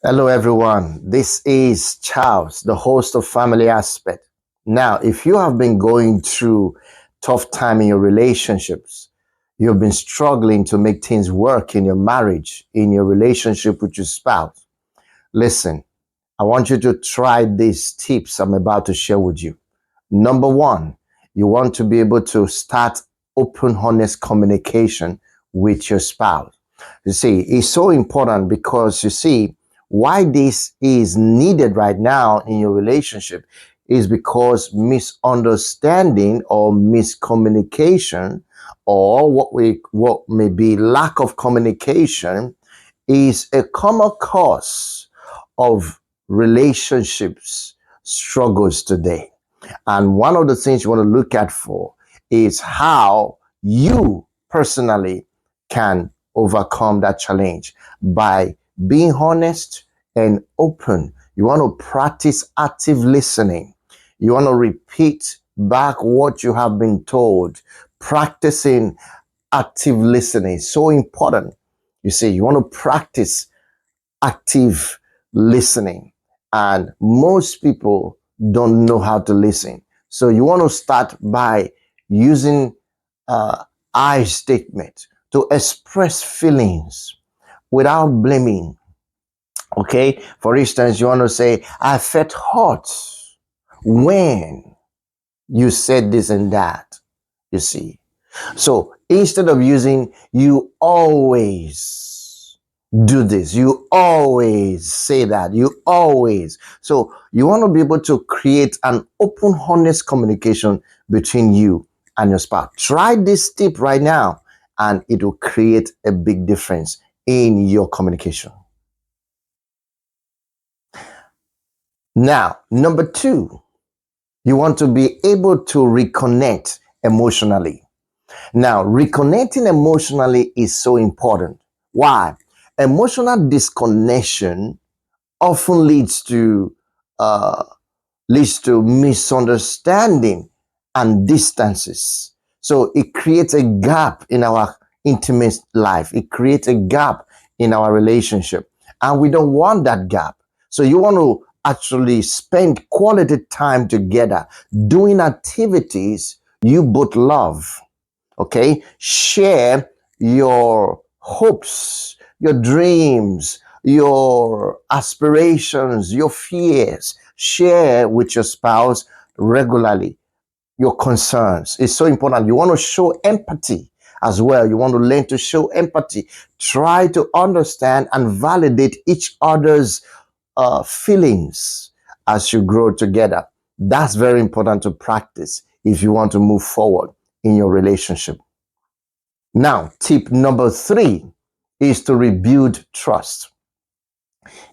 Hello, everyone. This is Charles, the host of Family Aspect. Now, if you have been going through tough time in your relationships, you've been struggling to make things work in your marriage, in your relationship with your spouse, listen, I want you to try these tips I'm about to share with you. Number one, you want to be able to start open, honest communication with your spouse. You see, it's so important because you see, why this is needed right now in your relationship is because misunderstanding or miscommunication or what may be lack of communication is a common cause of relationships struggles today. And one of the things you want to look at for is how you personally can overcome that challenge by being honest and open. You want to practice active listening. You want to repeat back what you have been told. Practicing active listening is so important. You see, you want to practice active listening. And most people don't know how to listen. So you want to start by using uh, I statement to express feelings without blaming. Okay. For instance, you want to say, I felt hot when you said this and that. You see. So instead of using you always do this, you always say that, you always. So you want to be able to create an open, honest communication between you and your spouse. Try this tip right now and it will create a big difference in your communication. Now, number two, you want to be able to reconnect emotionally. Now, reconnecting emotionally is so important. Why? Emotional disconnection often uh, leads to misunderstanding and distances. So it creates a gap in our intimate life. It creates a gap in our relationship, and we don't want that gap. So you want to actually spend quality time together doing activities you both love. Okay, share your hopes, your dreams, your aspirations, your fears. Share with your spouse regularly your concerns. It's so important. You want to show empathy as well. You want to learn to show empathy. Try to understand and validate each other's feelings as you grow together. That's very important to practice if you want to move forward in your relationship. Now, tip number three is to rebuild trust.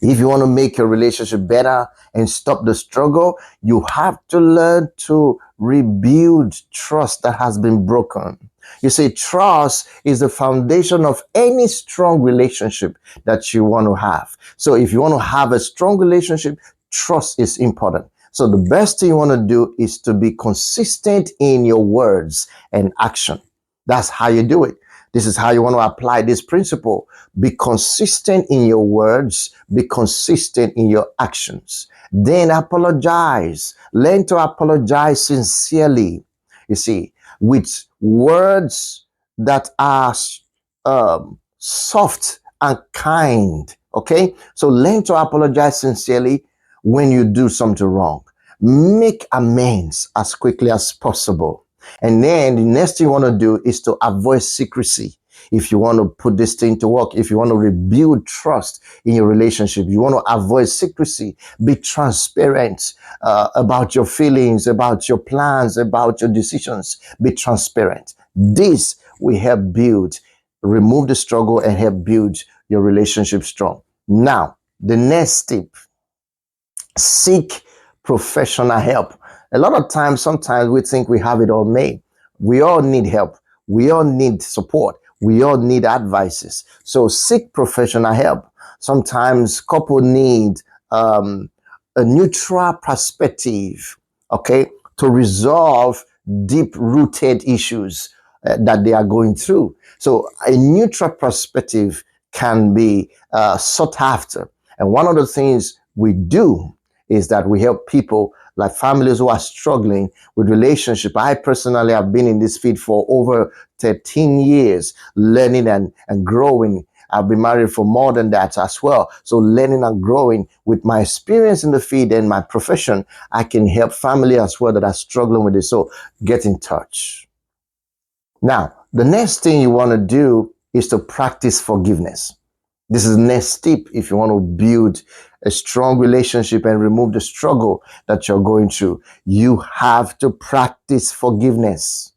If you want to make your relationship better and stop the struggle, you have to learn to rebuild trust that has been broken. You see, trust is the foundation of any strong relationship that you want to have. So if you want to have a strong relationship, trust is important. So the best thing you want to do is to be consistent in your words and action. That's how you do it. This is how you want to apply this principle. Be consistent in your words, be consistent in your actions. Then apologize. Learn to apologize sincerely. You see, with words that are soft and kind. Okay? So learn to apologize sincerely when you do something wrong. Make amends as quickly as possible. And then the next thing you want to do is to avoid secrecy. If you want to put this thing to work, if you want to rebuild trust in your relationship, you want to avoid secrecy, be transparent about your feelings, about your plans, about your decisions. Be transparent. This will help build, remove the struggle and help build your relationship strong. Now, the next tip, seek professional help. A lot of times, sometimes we think we have it all made. We all need help. We all need support. We all need advices. So seek professional help. Sometimes couple need um, a neutral perspective, okay, to resolve deep rooted issues that they are going through. So a neutral perspective can be sought after. And one of the things we do is that we help people like families who are struggling with relationship. I personally have been in this field for over 13 years, learning and growing. I've been married for more than that as well. So learning and growing with my experience in the field and my profession, I can help family as well that are struggling with it. So get in touch. Now, the next thing you want to do is to practice forgiveness. This is the next step if you want to build a strong relationship and remove the struggle that you're going through. You have to practice forgiveness.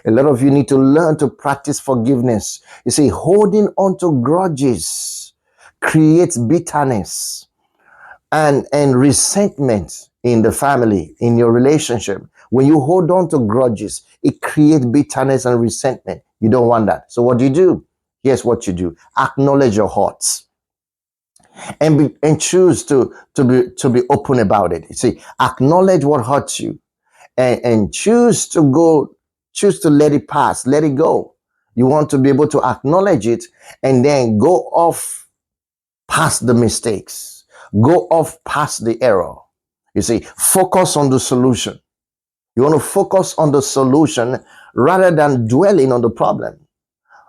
A lot of you need to learn to practice forgiveness. You see, holding on to grudges creates bitterness and resentment in the family, in your relationship. When you hold on to grudges, it creates bitterness and resentment. You don't want that. So what do you do? Here's what you do. Acknowledge your hurts and choose to be open about it. You see, acknowledge what hurts you and choose to let it pass, let it go. You want to be able to acknowledge it and then go off past the mistakes, go off past the error. You see, focus on the solution. You want to focus on the solution rather than dwelling on the problem,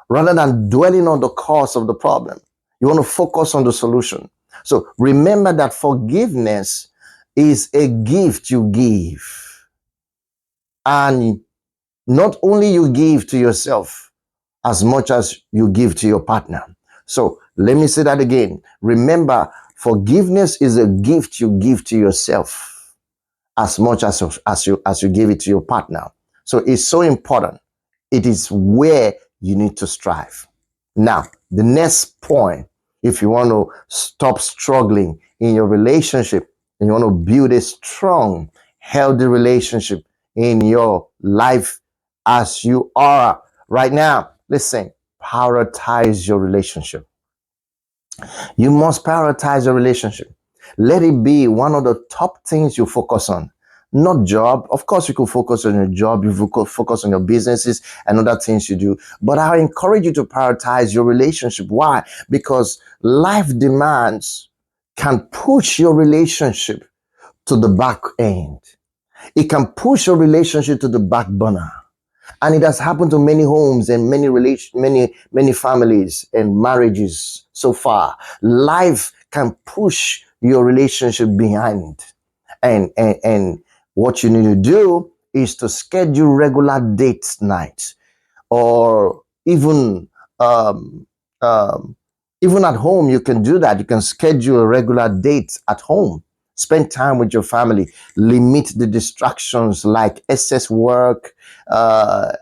rather than dwelling on the cause of the problem. You want to focus on the solution. So remember that forgiveness is a gift you give. And not only you give to yourself as much as you give to your partner. So let me say that again. Remember, forgiveness is a gift you give to yourself as much as you give it to your partner. So it's so important. It is where you need to strive. Now, the next point, if you want to stop struggling in your relationship and you want to build a strong, healthy relationship in your life as you are right now, listen, prioritize your relationship. You must prioritize your relationship. Let it be one of the top things you focus on. Not job. Of course, you could focus on your job. You could focus on your businesses and other things you do. But I encourage you to prioritize your relationship. Why? Because life demands can push your relationship to the back end. It can push your relationship to the back burner. And it has happened to many homes and many families and marriages so far. Life can push your relationship behind. And what you need to do is to schedule regular date nights, or um, um, even at home, you can do that. You can schedule a regular date at home. Spend time with your family. Limit the distractions like excess work, uh,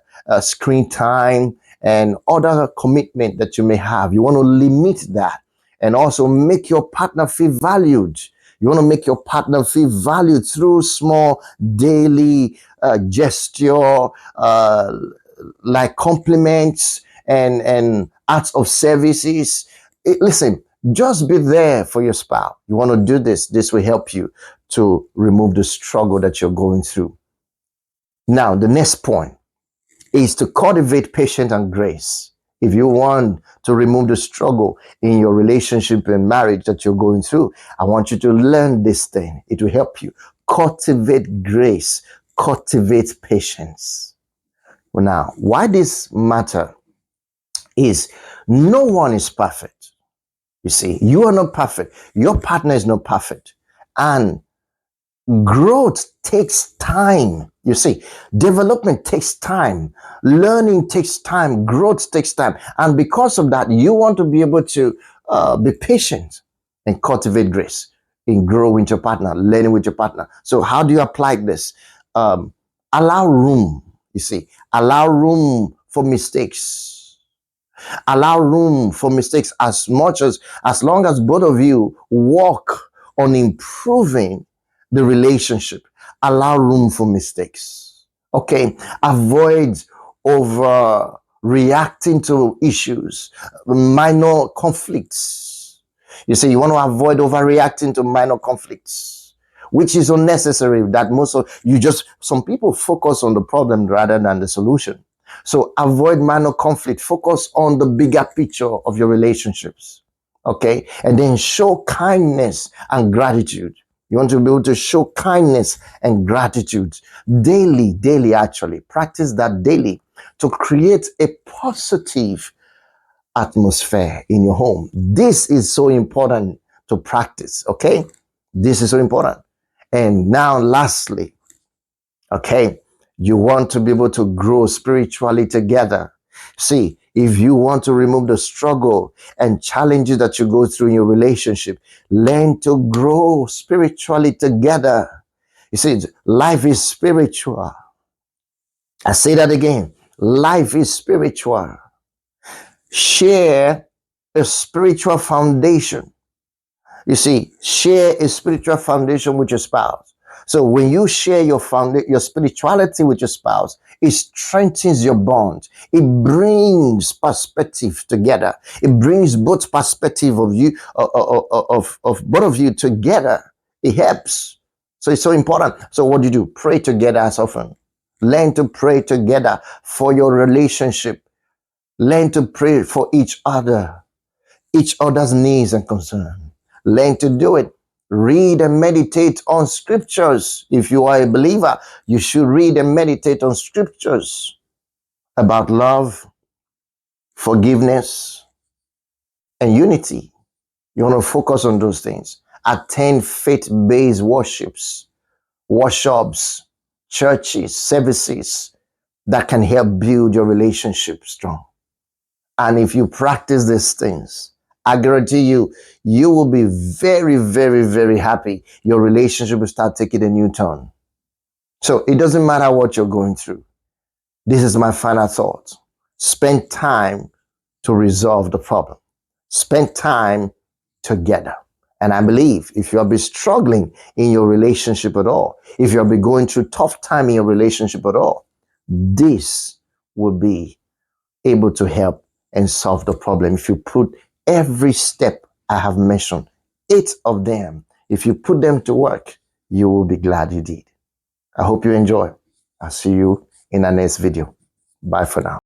screen time, and other commitment that you may have. You want to limit that and also make your partner feel valued. You want to make your partner feel valued through small daily gesture, like compliments and acts of services. Listen, just be there for your spouse. You want to do this. This will help you to remove the struggle that you're going through. Now, the next point is to cultivate patience and grace. If you want to remove the struggle in your relationship and marriage that you're going through, I want you to learn this thing. It will help you. Cultivate grace, cultivate patience. Well, now, why this matter is no one is perfect. You see, you are not perfect. Your partner is not perfect. And growth takes time. You see, development takes time. Learning takes time. Growth takes time. And because of that, you want to be able to be patient and cultivate grace in growing with your partner, learning with your partner. So how do you apply this? Allow room. You see, allow room for mistakes. Allow room for mistakes as long as both of you work on improving the relationship. Allow room for mistakes. Okay, avoid over reacting to issues, minor conflicts. You see, you want to avoid overreacting to minor conflicts, which is unnecessary. That most of you just some people focus on the problem rather than the solution. So avoid minor conflict. Focus on the bigger picture of your relationships. Okay. And then show kindness and gratitude. You want to be able to show kindness and gratitude daily, actually. Practice that daily to create a positive atmosphere in your home. This is so important to practice, okay? This is so important. And now, lastly, okay, you want to be able to grow spiritually together. See, if you want to remove the struggle and challenges that you go through in your relationship, learn to grow spiritually together. You see, life is spiritual. I say that again. Life is spiritual. Share a spiritual foundation. You see, share a spiritual foundation with your spouse. So when you share your spirituality with your spouse, it strengthens your bond. It brings perspective together. It brings both perspective of you of both of you together. It helps. So it's so important. So what do? Pray together as often. Learn to pray together for your relationship. Learn to pray for each other's needs and concerns. Learn to do it. Read and meditate on scriptures. If you are a believer, you should read and meditate on scriptures about love, forgiveness, and unity. You want to focus on those things. Attend faith-based workshops, churches, services that can help build your relationship strong. And if you practice these things, I guarantee you, you will be very, very, very happy. Your relationship will start taking a new turn. So it doesn't matter what you're going through. This is my final thought. Spend time to resolve the problem. Spend time together. And I believe if you'll be struggling in your relationship at all, if you'll be going through tough time in your relationship at all, this will be able to help and solve the problem. If you put every step I have mentioned, 8 of them, if you put them to work, you will be glad you did. I hope you enjoy. I'll see you in the next video. Bye for now.